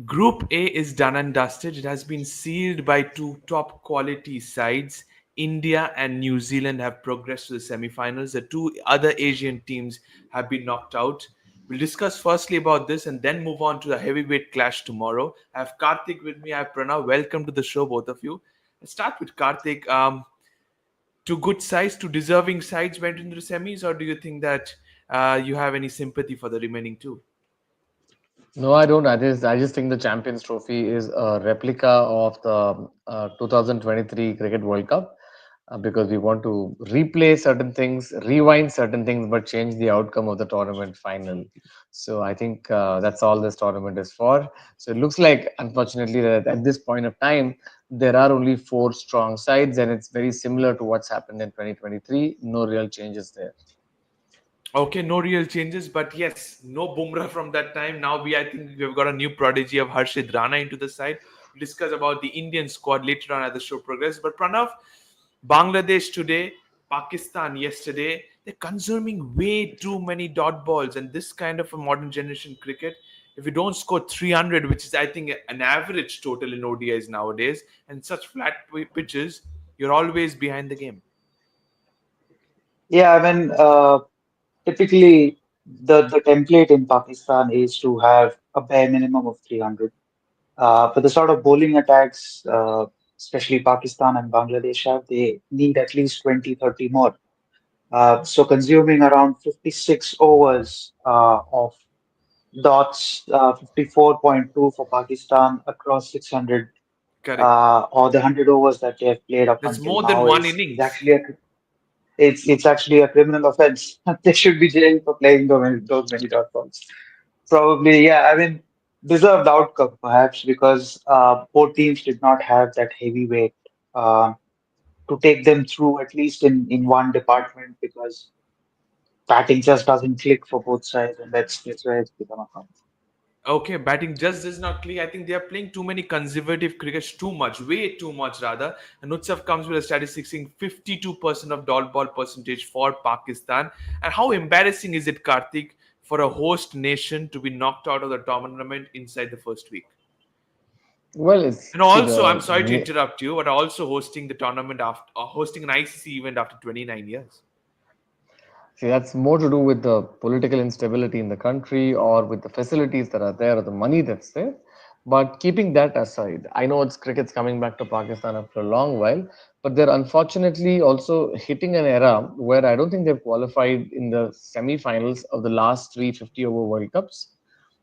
Group A is done and dusted. It has been sealed by two top quality sides. India and New Zealand have progressed to the semi-finals. The two other Asian teams have been knocked out. We'll discuss firstly about this and then move on to the heavyweight clash tomorrow. I have Karthik with me. I have Pranav. Welcome to the show, both of you. Let's start with Karthik. Two good sides, two deserving sides went into the semis, or do you think that you have any sympathy for the remaining two? No, I don't. I just think the Champions Trophy is a replica of the 2023 Cricket World Cup because we want to replay certain things, rewind certain things, but change the outcome of the tournament final. So I think that's all this tournament is for. So it looks like, unfortunately, that at this point of time, there are only four strong sides, and it's very similar to what's happened in 2023. No real changes there. Okay, no real changes, but yes, no Bumrah from that time. Now I think we've got a new prodigy of Harshit Rana into the side. We'll discuss about the Indian squad later on as the show progresses. But Pranav, Bangladesh today, Pakistan yesterday, they're consuming way too many dot balls, and this kind of a modern generation cricket. If you don't score 300, which is I think an average total in ODIs nowadays, and such flat pitches, you're always behind the game. Yeah, I mean, typically the template in Pakistan is to have a bare minimum of 300. For the sort of bowling attacks, especially Pakistan and Bangladesh have, they need at least 20, 30 more. So consuming around 56 overs of dots, 54.2 for Pakistan across 600, Correct. or the 100 overs that they have played up That's until more than now one is innings. actually it's actually a criminal offense. They should be jailed for playing those many dot balls. Probably, yeah. I mean, deserved outcome perhaps because both teams did not have that heavyweight uh, to take them through at least in one department because batting just doesn't click for both sides, and that's where it's become a problem. Okay, batting just does not click. I think they are playing too many conservative crickets, too much, way too much rather. And Utsav comes with a statistic saying 52% of dot ball percentage for Pakistan. And how embarrassing is it, Karthik, for a host nation to be knocked out of the tournament inside the first week? Well, it's And see also, I'm the sorry to interrupt you, but also hosting the tournament after hosting an ICC event after 29 years. See, that's more to do with the political instability in the country or with the facilities that are there or the money that's there. But keeping that aside, I know it's cricket's coming back to Pakistan after a long while, but they're unfortunately also hitting an era where I don't think they've qualified in the semi-finals of the last three 50 over World Cups.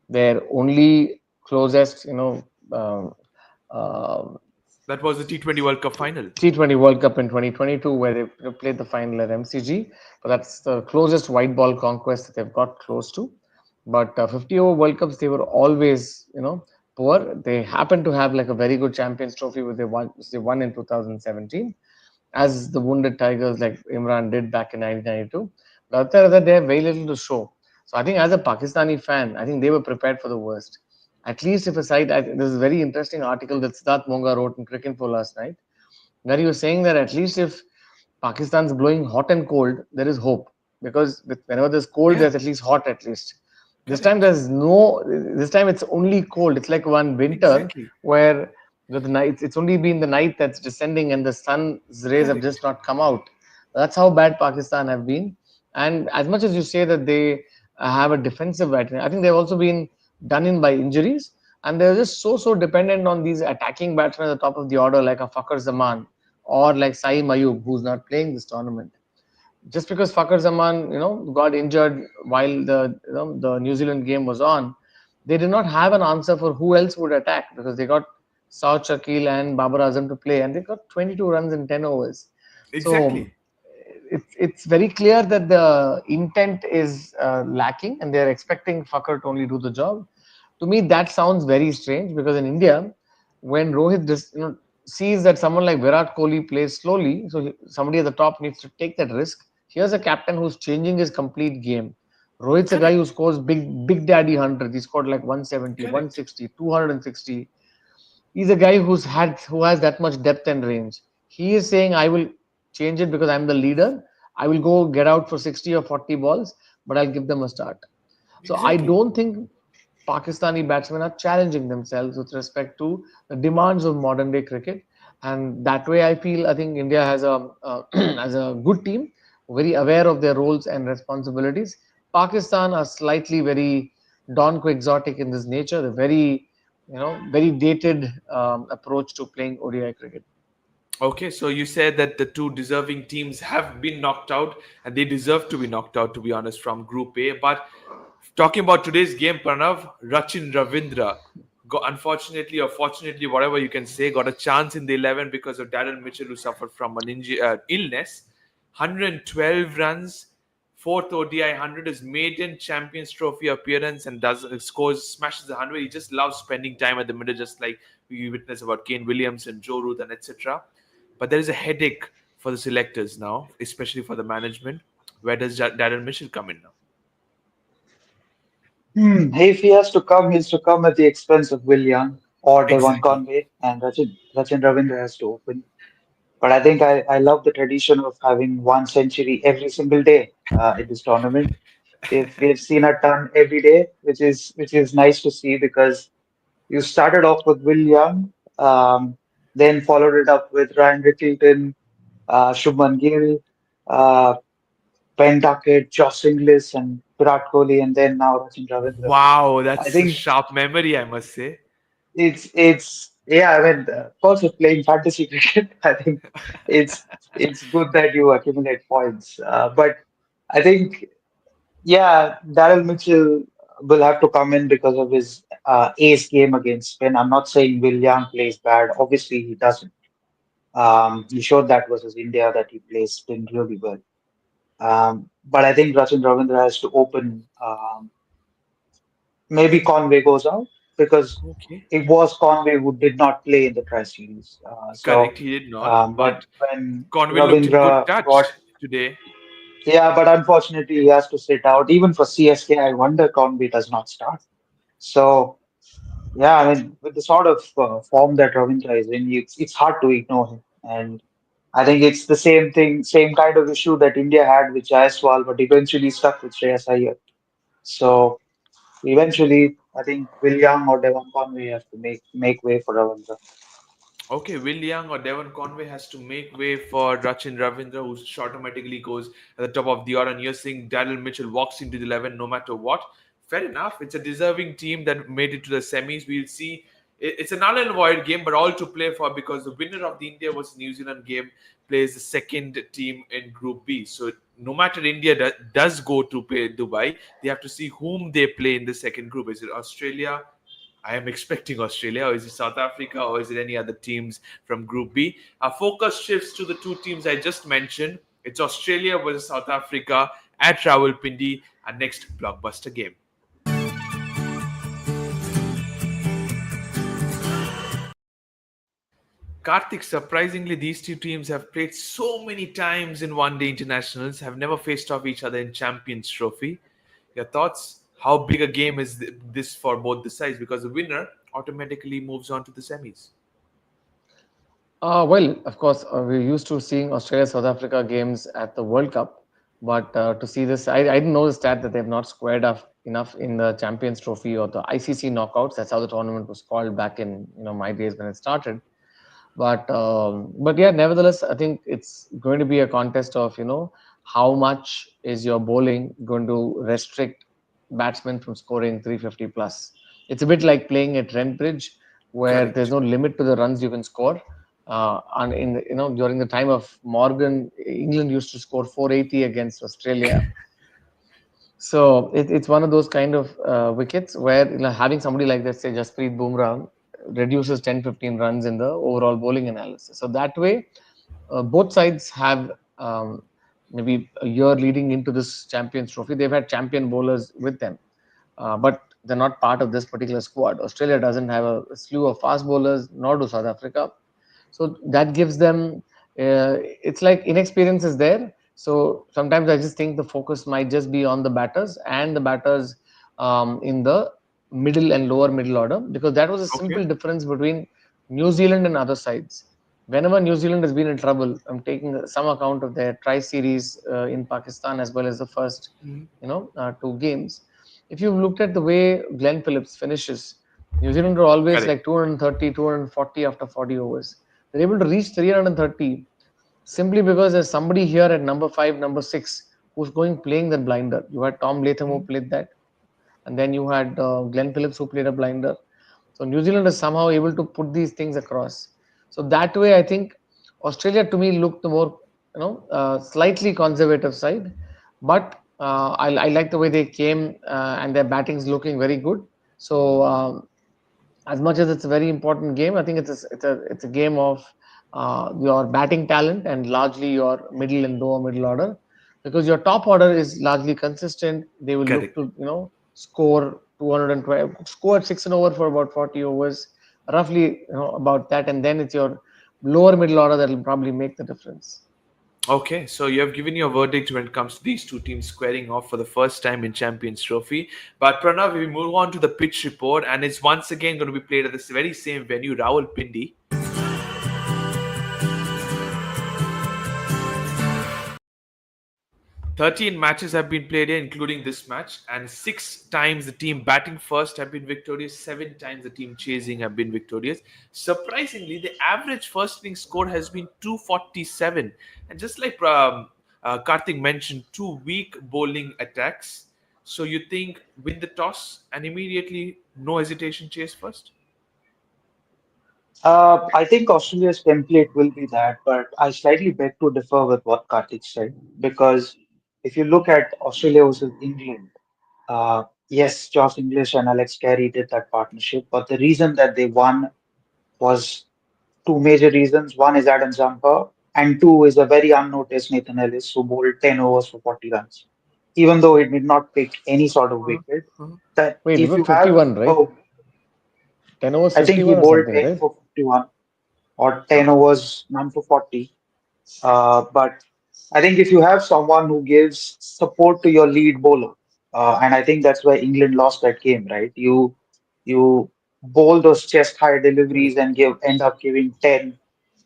Their only closest, um, uh, That was the T20 World Cup final. T20 World Cup in 2022, where they played the final at MCG. But that's the closest white ball conquest that they've got close to. But 50 over World Cups, they were always, poor. They happened to have like a very good Champions Trophy, which they won in 2017, as the wounded Tigers like Imran did back in 1992. But other than that, they have very little to show. So I think as a Pakistani fan, I think they were prepared for the worst. At least if a side, there's a very interesting article that Siddharth Monga wrote in Cricket Info last night where he was saying that at least if Pakistan's blowing hot and cold, there is hope because whenever there's cold, Yeah, there's at least hot at least. This time correct. there's no. This time it's only cold. It's like one winter Exactly. where the night it's only been the night that's descending and the sun's rays have just Correct. not come out. That's how bad Pakistan have been. And as much as you say that they have a defensive battering, I think they've also been done in by injuries. And they're just so dependent on these attacking batsmen at the top of the order, like a Fakhr Zaman or like Saeem Ayub, who's not playing this tournament. Just because Fakhr Zaman, got injured while the New Zealand game was on, they did not have an answer for who else would attack because they got South Shakil and Babar Azam to play, and they got 22 runs in 10 overs. So Exactly. it's very clear that the intent is lacking, and they're expecting Fakhr to only do the job. To me, that sounds very strange because in India, when Rohit sees that someone like Virat Kohli plays slowly, so somebody at the top needs to take that risk. Here's a captain who's changing his complete game. Rohit's a guy who Correct. scores big daddy hundreds. He scored like 170, Correct. 160, 260. He's a guy who has that much depth and range. He is saying, I will change it because I'm the leader. I will go get out for 60 or 40 balls, but I'll give them a start. So I Exactly. don't think Pakistani batsmen are challenging themselves with respect to the demands of modern day cricket. And that way, I think India has a has a good team, very aware of their roles and responsibilities. Pakistan are slightly very Don Quixotic in this nature. They're very, very dated approach to playing ODI cricket. Okay, so you said that the two deserving teams have been knocked out, and they deserve to be knocked out, to be honest, from Group A. But talking about today's game, Pranav, Rachin Ravindra got, unfortunately or fortunately, whatever you can say, got a chance in the 11 because of Darren Mitchell, who suffered from an illness. 112 runs, fourth ODI 100, his maiden Champions Trophy appearance, and does scores smashes the 100. He just loves spending time at the middle, just like we witnessed about Kane Williamson, Joe Root, and etc. But there is a headache for the selectors now, especially for the management. Where does Darren Mitchell come in now? If he has to come, he's to come at the expense of Will Young or Devon Exactly. Conway, and Rachin Ravindra has to open. But I think I love the tradition of having one century every single day in this tournament. We've seen a ton every day, which is nice to see because you started off with Will Young, then followed it up with Ryan Rickelton, Shubman Gill, uh, Ben Duckett, Josh Inglis, and Virat Kohli, and then now Rachin Ravindra. Wow, I that's a think sharp memory, I must say. it's yeah. I mean, also playing fantasy cricket, I think it's good that you accumulate points. But I think yeah, Daryl Mitchell will have to come in because of his ace game against Spain. I'm not saying Will Young plays bad. Obviously, he doesn't. He showed that versus India that he plays Spain really well. But I think Rachin Ravindra has to open. Maybe Conway goes out because Okay. it was Conway who did not play in the Tri Series. Correct, he did not. But But when Conway looked in good Ravindra got, touch today. yeah, but unfortunately he has to sit out. Even for CSK, I wonder Conway does not start. So yeah, I mean, with the sort of form that Ravindra is in, it's hard to ignore him. And I think it's the same thing, same kind of issue that India had with Jaiswal, but eventually stuck with Shreyas Iyer. So eventually, I think Will Young or Devon Conway have to make way for Ravindra. Okay, Will Young or Devon Conway has to make way for Rachin Ravindra, who automatically goes at the top of the order. And you're seeing Daryl Mitchell walks into the 11 no matter what. Fair enough. It's a deserving team that made it to the semis. We'll see. It's a null and void game, but all to play for because the winner of the India versus New Zealand game plays the second team in Group B. So no matter India does go to play Dubai, they have to see whom they play in the second group. Is it Australia? I am expecting Australia, or is it South Africa, or is it any other teams from Group B? Our focus shifts to the two teams I just mentioned. It's Australia versus South Africa at Rawalpindi, our next blockbuster game. Karthik, surprisingly, these two teams have played so many times in one day internationals, have never faced off each other in Champions Trophy. Your thoughts? How big a game is this for both the sides? Because the winner automatically moves on to the semis. Well, of course, we're used to seeing Australia South Africa games at the World Cup, but to see this, I didn't know the stat that they've not squared up enough in the Champions Trophy or the ICC knockouts. That's how the tournament was called back in my days when it started. But yeah, nevertheless, I think it's going to be a contest of how much is your bowling going to restrict batsmen from scoring 350 plus. It's a bit like playing at Trent Bridge, where there's Correct. no limit to the runs you can score. And during the time of Morgan, England used to score 480 against Australia. So it's one of those kind of wickets where having somebody like that, say Jasprit Bumrah, reduces 10-15 runs in the overall bowling analysis. So that way, both sides have maybe a year leading into this Champions Trophy. They've had champion bowlers with them, but they're not part of this particular squad. Australia doesn't have a slew of fast bowlers, nor do South Africa. So that gives them, it's like inexperience is there. So sometimes I just think the focus might just be on the batters and the batters in the middle and lower middle order, because that was a Okay. simple difference between New Zealand and other sides. Whenever New Zealand has been in trouble, I'm taking some account of their tri series in Pakistan as well as the first, two games. If you've looked at the way Glenn Phillips finishes, New Zealand are always Correct. like 230, 240 after 40 overs. They're able to reach 330 simply because there's somebody here at number five, number six who's going playing that blinder. You had Tom Latham who Mhm. played that, and then you had Glenn Phillips who played a blinder. So New Zealand is somehow able to put these things across. So that way, I think Australia to me looked the more, slightly conservative side, but I like the way they came, and their batting's looking very good. So as much as it's a very important game, I think it's a game of your batting talent and largely your middle and lower middle order, because your top order is largely consistent. They will look Correct. to score 212, score 6 and over for about 40 overs, roughly about that, and then it's your lower middle order that will probably make the difference. Okay, so you have given your verdict when it comes to these two teams squaring off for the first time in Champions Trophy. But Pranav, we move on to the pitch report, and it's once again going to be played at this very same venue, Rawalpindi. 13 matches have been played here, including this match, and 6 times the team batting first have been victorious, 7 times the team chasing have been victorious. Surprisingly, the average first inning score has been 247. And just like Karthik mentioned, two weak bowling attacks. So you think win the toss and immediately no hesitation chase first? I think Australia's template will be that, but I slightly beg to differ with what Karthik said because if you look at Australia versus England, yes, Josh English and Alex Carey did that partnership, but the reason that they won was two major reasons. One is Adam Zampa, and two is a very unnoticed Nathan Ellis who bowled 10 overs for 40 runs. Even though he did not pick any sort of Uh-huh. wicket, Uh-huh. that Wait, he if got you have, 51, right? oh, 10 overs I think he 51 or bowled something, 10 right? for 51 or 10 Uh-huh. overs, none for 40. But I think if you have someone who gives support to your lead bowler, and I think that's why England lost that game, right? You bowl those chest high deliveries Correct. and give end up giving 10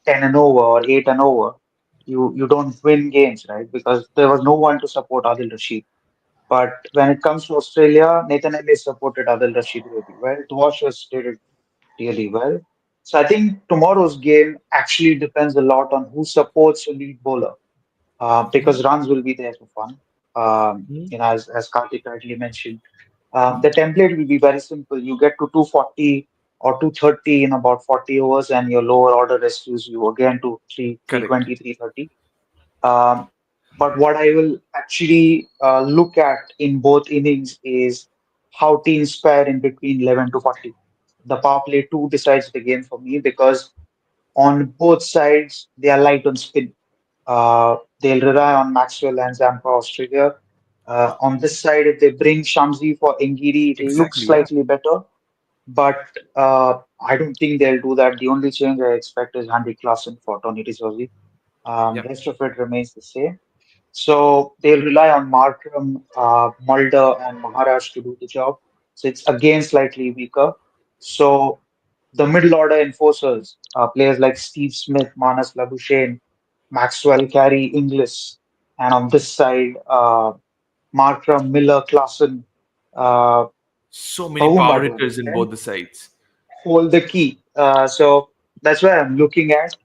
and over or 8 and over. You don't win games, right? Because there was no one to support Adil Rashid. But when it comes to Australia, Nathan Ellis supported Adil Rashid really well. Dwashers did it really well. So I think tomorrow's game actually depends a lot on who supports your lead bowler, Mhm. because runs will be there for fun. Mhm. As Karthik rightly mentioned, the template will be very simple. You get to 240 or 230 in about 40 overs, and your lower order rescues you again to 3 Correct. 320, 330. Um, but what I will actually look at in both innings is how teams fare in between 11 to 40. The power play two decides the game for me because on both sides they are light on spin. They'll rely on Maxwell and Zampa Australia. On this side, if they bring Shamsi for Engiri, it looks Exactly, yeah. slightly better, but I don't think they'll do that. The only change I expect is Andy Klassen for Tony Rizzosi. Yeah. Rest of it remains the same. So they'll rely on Markram, Mulder, and Maharaj to do the job. So it's again slightly weaker. So the middle order enforcers, players like Steve Smith, Manas Labuschagne, Maxwell, Carey, Inglis, and on this side, Markram, Miller, Klassen, uh, So many power Bahuma to an hitters in extent, both the sides. hold the key. So that's where I'm looking at.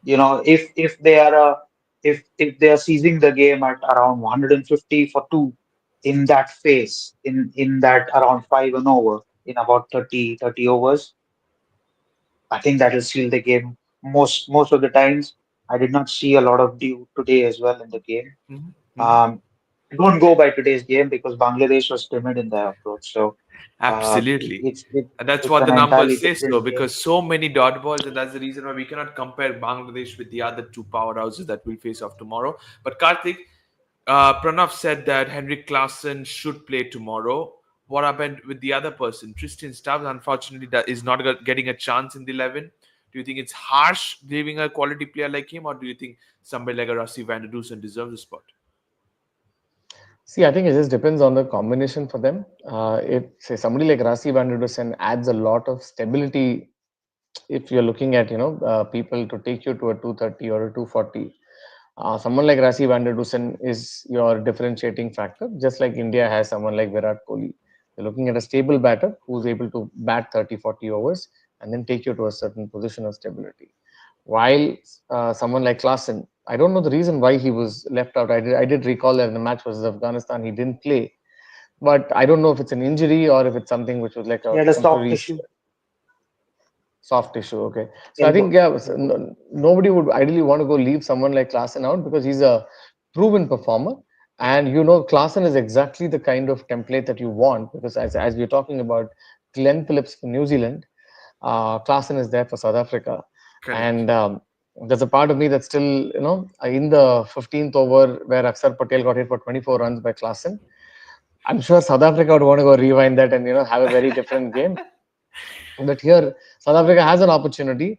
If they are if they are seizing the game at around 150 for two in that phase, in that around 5 and over in about 30 overs, I think that will seal the game most of the times. I did not see a lot of dew today as well in the game. Mhm. Mhm. Um, don't go by today's game because Bangladesh was timid in their approach. So Absolutely. And that's it's what an the entirely numbers say so, different game. because so many dot balls, and that's the reason why we cannot compare Bangladesh with the other two powerhouses that we'll face off tomorrow. But Karthik, Pranav said that Henrik Klassen should play tomorrow. What happened with the other person? Tristan Stubbs, unfortunately, that is not getting a chance in the 11. Do you think it's harsh leaving a quality player like him, or do you think somebody like a Rassi Van der Dusen deserves a spot? See, I think it just depends on the combination for them. If say somebody like Rasi Van der Dusen adds a lot of stability, if you're looking at people to take you to a 230 or a 240, Someone like Rasi van der Dusen is your differentiating factor, just like India has someone like Virat Kohli. You're looking at a stable batter who's able to bat 30, 40 overs and then take you to a certain position of stability. While someone like Klaasen, I don't know the reason why he was left out. I did recall that in the match versus Afghanistan, he didn't play. But I don't know if it's an injury or if it's something which was like He a had a soft temporary issue, soft tissue. Okay, so I think elbow. yeah, Elbow. nobody would ideally want to go leave someone like Klaasen out because he's a proven performer, Yeah, and Klaasen is exactly the kind of template that you want because as we're talking about Glenn Phillips for New Zealand, Klaasen is there for South Africa, correct. and there's a part of me that's still in the 15th over where Akshar Patel got hit for 24 runs by Klaasen. I'm sure South Africa would want to go rewind that and have a very different game. But here, South Africa has an opportunity,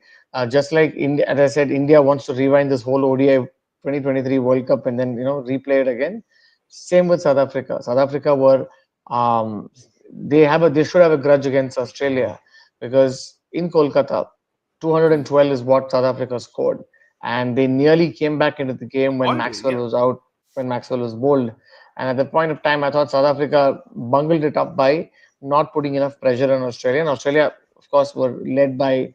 just like India. As I said, India wants to rewind this whole ODI 2023 World Cup and then replay it again. Same with South Africa. South Africa were they should have a grudge against Australia because in Kolkata, 212 is what South Africa scored, and they nearly came back into the game when Always, Maxwell yeah. was out, when Maxwell was bowled. And at the point of time, I thought South Africa bungled it up by not putting enough pressure on Australia. And Australia, of course, were led by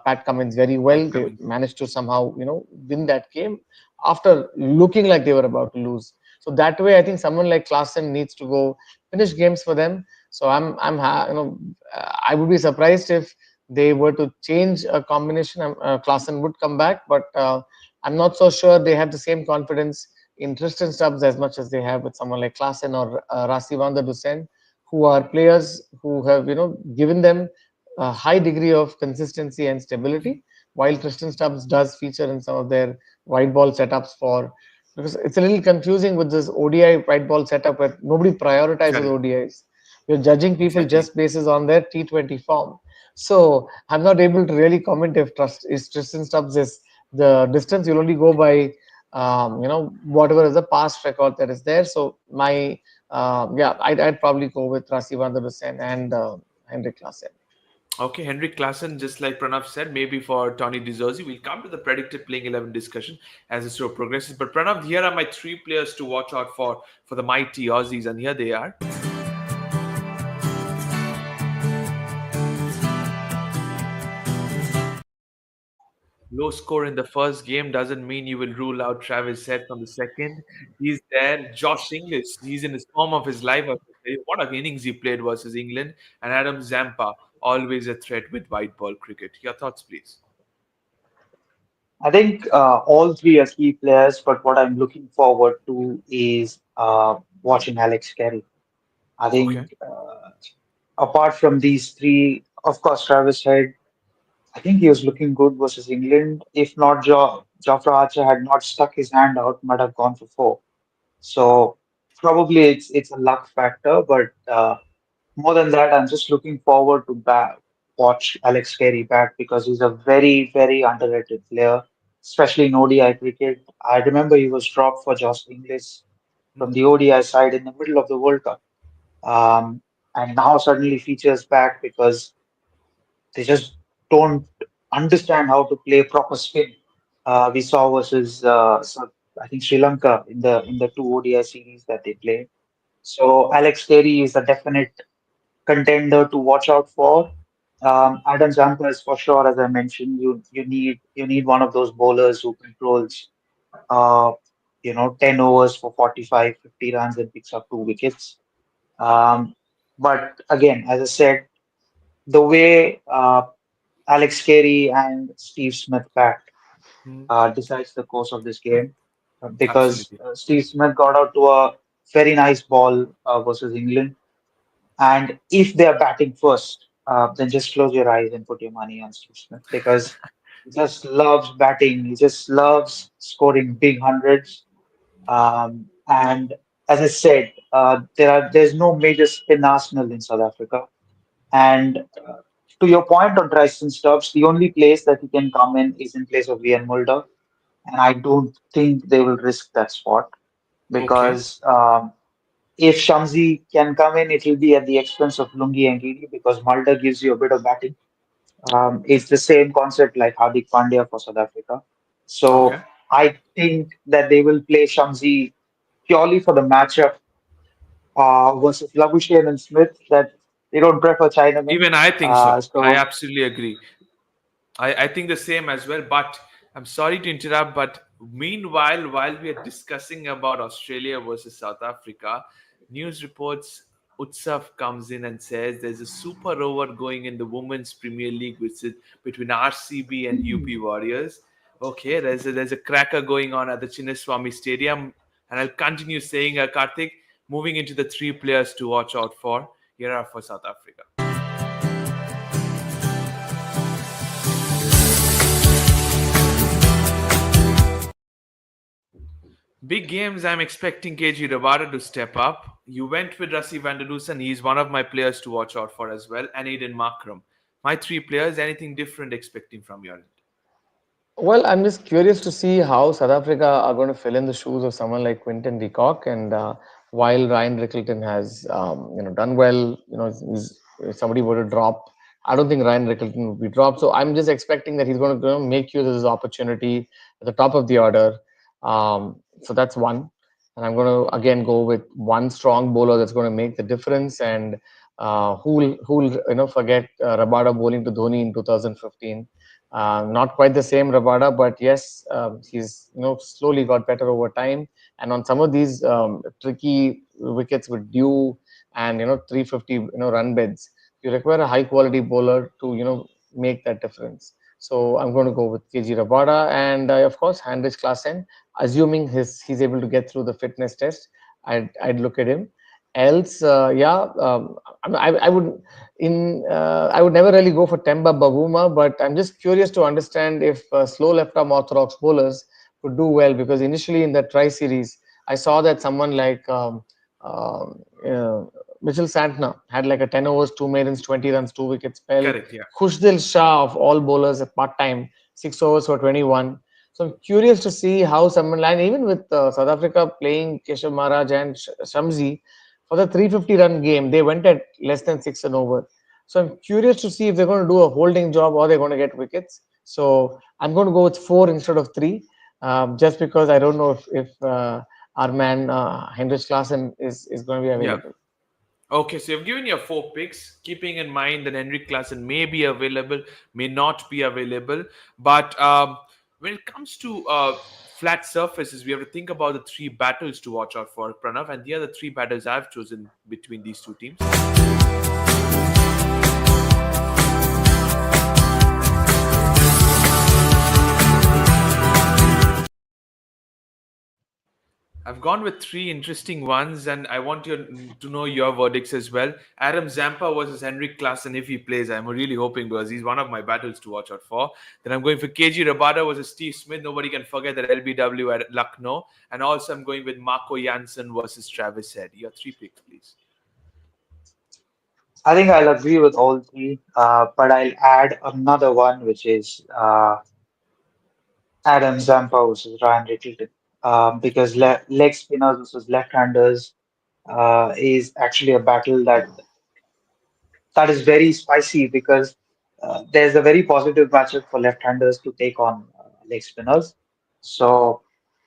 Pat Cummins very well. Pat They Cummins. managed to somehow, win that game after looking like they were about to lose. So that way, I think someone like Klaasen needs to go finish games for them. So I would be surprised if they were to change a combination. Klaasen would come back, but I'm not so sure they have the same confidence in Tristan Stubbs as much as they have with someone like Klaasen or Rasi van der Dusen, who are players who have given them a high degree of consistency and stability. While Tristan Stubbs does feature in some of their white ball setups for because it's a little confusing with this ODI white ball setup where nobody prioritizes Correct. ODIs. You're judging people Exactly. just basis on their T20 form. So I'm not able to really comment if Tristan Stubbs is the distance. You'll only go by whatever is the past record that is there. So my yeah, I'd probably go with Rasi van der Dusen and Henrik Klaasen. Okay, Henrik Klassen, just like Pranav said, maybe for Tony DeZorzi, we'll come to the predicted playing 11 discussion as the show progresses. But Pranav, here are my three players to watch out for the mighty Aussies, and here they are. Low score in the first game doesn't mean you will rule out Travis Head from the second. He's there. Josh Inglis, he's in his form of his life. I should say. What an innings he played versus England. And Adam Zampa, always a threat with white ball cricket. Your thoughts, please. I think all three are key players, but what I'm looking forward to is watching Alex Carey. I Okay. think apart from these three, of course, Travis Head, I think he was looking good versus England. If not, Jofra Archer had not stuck his hand out, might have gone for four. So probably it's a luck factor, but more than that, I'm just looking forward to watch Alex Carey back because he's a very underrated player, especially in ODI cricket. I remember he was dropped for Josh Inglis from the ODI side in the middle of the World Cup, and now suddenly features back because they just don't understand how to play proper spin. We saw versus I think Sri Lanka in the two ODI series that they played. So Alex Carey is a definite contender to watch out for. Adam Zampa is for sure, as I mentioned. You need one of those bowlers who controls 10 overs for 45, 50 runs and picks up two wickets. Um, but again, as I said, the way Alex Carey and Steve Smith bat Mhm. decides the course of this game because Absolutely. Steve Smith got out to a very nice ball versus England. And if they're batting first, then just close your eyes and put your money on Steve Smith because he just loves batting. He just loves scoring big hundreds. And as I said, there's no major spin arsenal in South Africa. And to your point on Tristan Stubbs, the only place that he can come in is in place of Ian Mulder, and I don't think they will risk that spot Okay. because if Shamsi can come in, it will be at the expense of Lungi and Giri because Mulder gives you a bit of batting. It's the same concept like Hardik Pandya for South Africa. So Okay. I think that they will play Shamsi purely for the matchup versus Labuschagne and Smith, that they don't prefer Chinamen. Even I think so. I So absolutely agree. I think the same as well. But I'm sorry to interrupt. But meanwhile, while we are discussing about Australia versus South Africa, news reports Utsav comes in and says there's a super over going in the Women's Premier League, which is between RCB and UP Warriors. Okay, there's a cracker going on at the Chinnaswamy Stadium, and I'll continue saying, Karthik, moving into the three players to watch out for. Here are for South Africa. Big games, I'm expecting KG Rabada to step up. You went with Rassi van der Dusen. He's one of my players to watch out for as well. And Aiden Markram. My three players, anything different expecting from your end? Well, I'm just curious to see how South Africa are going to fill in the shoes of someone like Quinton de Kock. And while Ryan Rickleton has, done well, if somebody were to drop, I don't think Ryan Rickleton would be dropped. So I'm just expecting that he's going to, make use of his opportunity at the top of the order. So that's one. And I'm going to again go with one strong bowler that's going to make the difference. And who'll forget Rabada bowling to Dhoni in 2015. Not quite the same Rabada, but yes, he's slowly got better over time. And on some of these tricky wickets with due and 350 run beds, you require a high quality bowler to make that difference. So I'm going to go with KG Rabada and of course Heinrich Klaasen. Assuming he's able to get through the fitness test, I'd look at him. Else, yeah, I would I would never really go for Temba Bavuma, but I'm just curious to understand if slow left arm orthodox bowlers could do well because initially in the Tri Series, I saw that someone like Mitchell Santner had like a 10 overs, 2 maidens, 20 runs, 2 wicket spell. Correct, yeah. Khushdil Shah of all bowlers at part time, 6 overs for 21. So I'm curious to see how someone like even with South Africa playing Keshav Maharaj and Shamsi for the 350 run game, they went at less than six and over. So I'm curious to see if they're going to do a holding job or they're going to get wickets. So I'm going to go with four instead of three, just because I don't know if our man Heinrich Klaasen is going to be Yeah. available. Okay, so you've given your four picks, keeping in mind that Henrik Klassen may be available, may not be available. But when it comes to flat surfaces, we have to think about the three battles to watch out for, Pranav. And the other three battles I've chosen between these two teams. I've gone with three interesting ones, and I want you to know your verdicts as well. Adam Zampa versus Henrik Klaassen if he plays. I'm really hoping because he's one of my battles to watch out for. Then I'm going for KG Rabada versus Steve Smith. Nobody can forget that LBW at Lucknow. And also I'm going with Marco Janssen versus Travis Head. Your three picks, please. I think I'll agree with all three, but I'll add another one, which is Adam Zampa versus Ryan Rickleton, because leg spinners versus left-handers is actually a battle that is very spicy because there's a very positive matchup for left-handers to take on leg spinners. So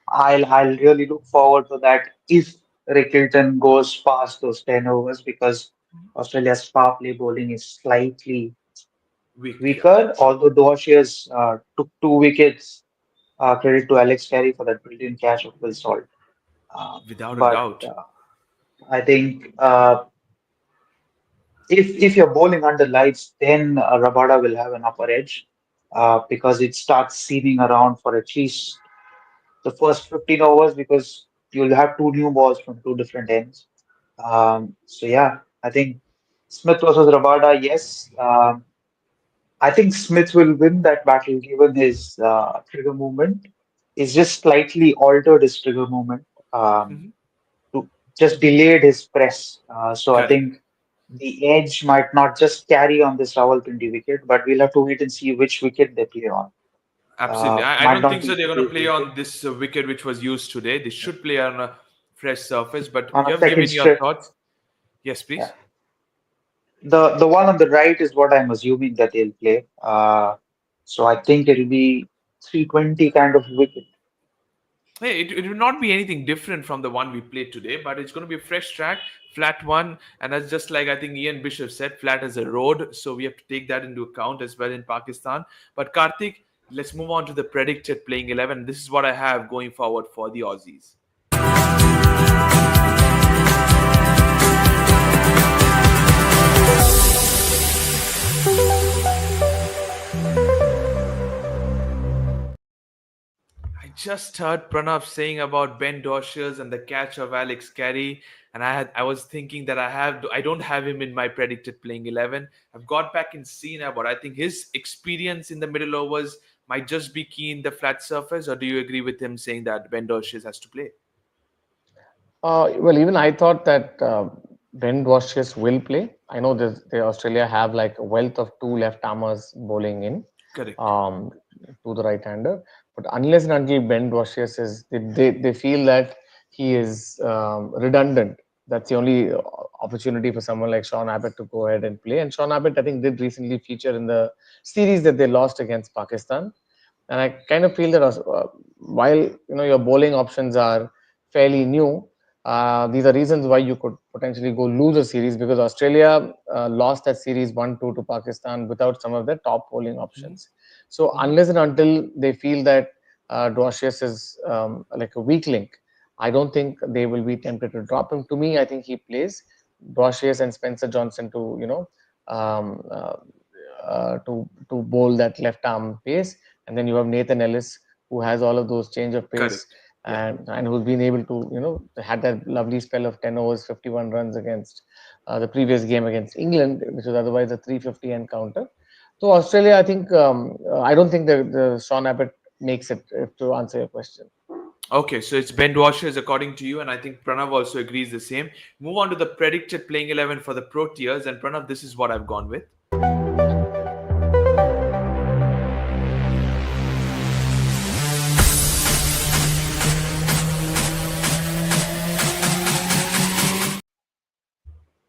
I'll really look forward to that if Rickleton goes past those 10 overs because Australia's power play bowling is slightly Weak, yeah. weaker, although Dewashiers took 2 wickets. Credit to Alex Carey for that brilliant catch of Will Salt. Without a But doubt. I think if you're bowling under lights, then Rabada will have an upper edge because it starts seeming around for at least the first 15 overs because you'll have two new balls from two different ends. So yeah, I think Smith versus Rabada, yes. I think Smith will win that battle given his trigger movement. He's just slightly altered his trigger movement Mhm. to just delayed his press. So I Correct. think the edge might not just carry on this Rawalpindi wicket, but we'll have to wait and see which wicket they play on. Absolutely. I Might don't not think so. be They're going to today's play wicket. on this wicket which was used today. They should play on a fresh surface. But On you a have second given your strip. thoughts. Yes, Yeah. please. The one on the right is what I'm assuming that they'll play. So I think it'll be 320 kind of wicket. Hey, it will not be anything different from the one we played today, but it's going to be a fresh track, flat one, and that's just like I think Ian Bishop said, flat as a road. So we have to take that into account as well in Pakistan. But Karthik, let's move on to the predicted playing 11. This is what I have going forward for the Aussies. I just heard Pranav saying about Ben Doshers and the catch of Alex Carey, and I was thinking that I don't have him in my predicted playing 11. I've got back and seen about I think his experience in the middle overs might just be key in the flat surface, or do you agree with him saying that Ben Doshers has to play? Well, even I thought that Ben Wassius will play. I know the Australia have like a wealth of two left armers bowling in Correct. um, to the right hander, but unless and until Ben Wassius is, they feel that he is redundant. That's the only opportunity for someone like Sean Abbott to go ahead and play. And Sean Abbott, I think, did recently feature in the series that they lost against Pakistan. And I kind of feel that while your bowling options are fairly new, these are reasons why you could potentially go lose a series because Australia lost that series 1-2 to Pakistan without some of their top bowling Hmm. options. So Hmm. unless and until they feel that Dwarshuis is like a weak link, I don't think they will be tempted to drop him. To me, I think he plays Dwarshuis and Spencer Johnson to um, uh, to bowl that left arm pace, and then you have Nathan Ellis who has all of those change of pace Correct. Yeah. and who's been able to had that lovely spell of 10 overs 51 runs against the previous game against England, which was otherwise a 350 encounter. So Australia, I think I don't think the Sean Abbott makes it, if to answer your question. Okay, so it's Ben Washers according to you, and I think Pranav also agrees the same. Move on to the predicted playing 11 for the Proteas, and Pranav, this is what I've gone with.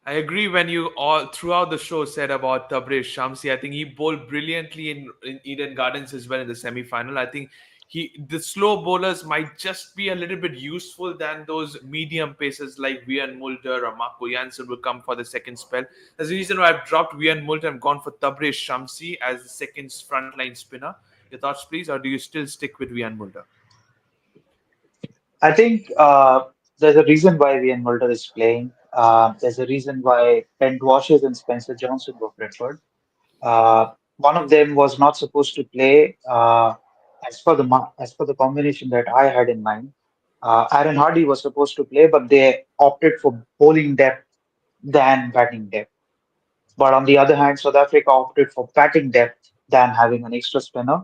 I agree when you all throughout the show said about Tabriz Shamsi. I think he bowled brilliantly in Eden Gardens as well in the semi-final. I think the slow bowlers might just be a little bit useful than those medium pacers like Vian Mulder or Marco Janssen will come for the second spell. That's the reason why I've dropped Vian Mulder and gone for Tabriz Shamsi as the second frontline spinner. Your thoughts, please, or do you still stick with Vian Mulder? I think there's a reason why Ian Mulder is playing. There's a reason why Trent Washes and Spencer Johnson were preferred. One of them was not supposed to play as per the combination that I had in mind. Aaron Hardy was supposed to play, but they opted for bowling depth than batting depth. But on the other hand, South Africa opted for batting depth than having an extra spinner.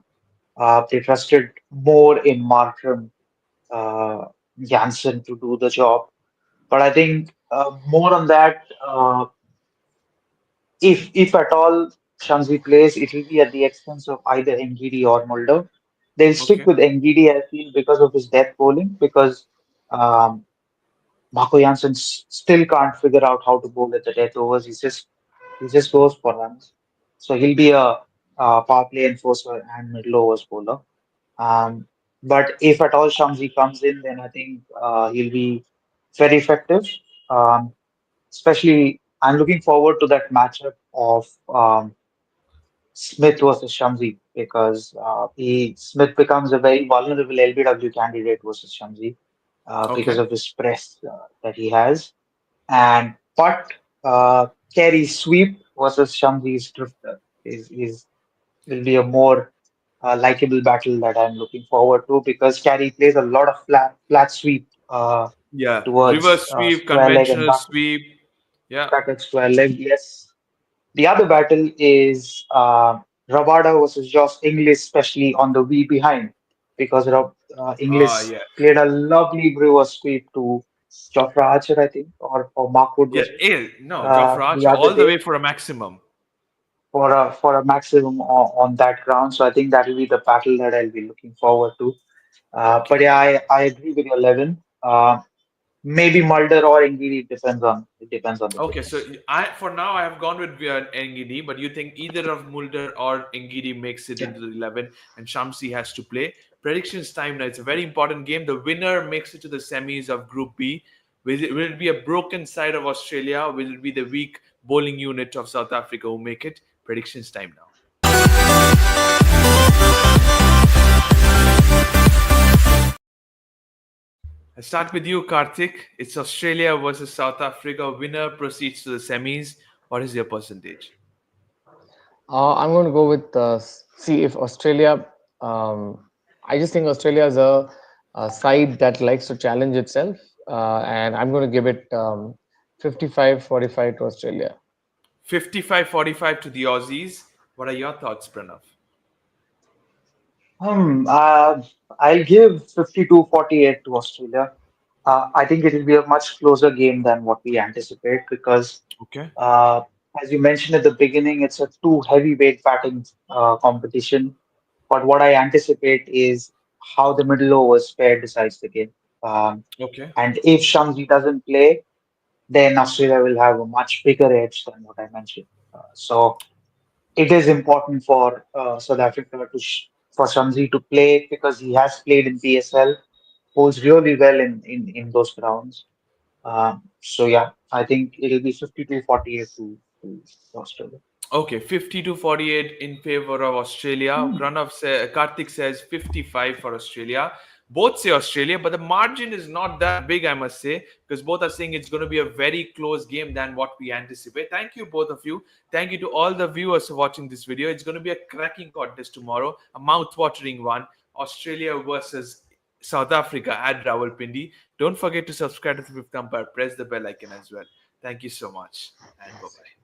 They trusted more in Markram Janssen to do the job. But I think more on that, if at all Shamsi plays, it will be at the expense of either Ngidi or Mulder. They'll stick Okay. with Ngidi, I feel, because of his death bowling, because um, Marco Janssen still can't figure out how to bowl at the death overs. He just goes for runs. So he'll be a power play enforcer and middle overs bowler. Um, but if at all Shamsi comes in, then I think he'll be very effective. Um, Especially, I'm looking forward to that matchup of Smith versus Shamsi because Smith becomes a very vulnerable LBW candidate versus Shamsi because Okay. of his press that he has. And but Carey's sweep versus Shamsi's drifter is will be a more likable battle that I'm looking forward to because Carey plays a lot of flat sweep Yeah. towards Reverse sweep, square leg and conventional sweep. Yeah. back at square leg. Yes. The other battle is Rabada versus Josh Inglis, especially on the V behind, because Ah, Inglis yeah. played a lovely reverse sweep to Jofra Archer, I think, or Mark Wood Yeah. was it, No, Jofra the Archer other all the way day for a maximum. for a maximum on that ground. So I think that will be the battle that I'll be looking forward to. But Okay. yeah, I agree with your 11. Maybe Mulder or Ngiri, it depends on the Okay, so fitness. I for now I have gone with Ngidi, but you think either of Mulder or Ngidi makes it Yeah. into the 11 and Shamsi has to play. Predictions time now. It's a very important game. The winner makes it to the semis of Group B. Will it be a broken side of Australia? Will it be the weak bowling unit of South Africa who make it? Predictions time now. I start with you, Karthik. It's Australia versus South Africa. Winner proceeds to the semis. What is your percentage? I'm going to go with see if Australia. Um, I just think Australia is a side that likes to challenge itself, and I'm going to give it 55-45 to Australia. 55-45 to the Aussies. What are your thoughts, Pranav? Hmm, uh, I'll give 52-48 to Australia. I think it will be a much closer game than what we anticipate because, Okay. uh, as you mentioned at the beginning, it's a two heavyweight batting competition. But what I anticipate is how the middle overs pair decides the game. Um, Okay. and if Shamsi doesn't play, then Australia will have a much bigger edge than what I mentioned. So it is important for South Africa for Shamsi to play because he has played in PSL, holds really well in those grounds. So yeah, I think it'll be 52-48 to Australia. Okay, 50 to 48 in favor of Australia. Karthik says 55 for Australia. Both say Australia, but the margin is not that big, I must say, because both are saying it's going to be a very close game than what we anticipate. Thank you, both of you. Thank you to all the viewers for watching this video. It's going to be a cracking contest tomorrow, a mouth-watering one. Australia versus South Africa at Rawalpindi. Don't forget to subscribe to the Fifth Umpire. Press the bell icon as well. Thank you so much, and bye-bye.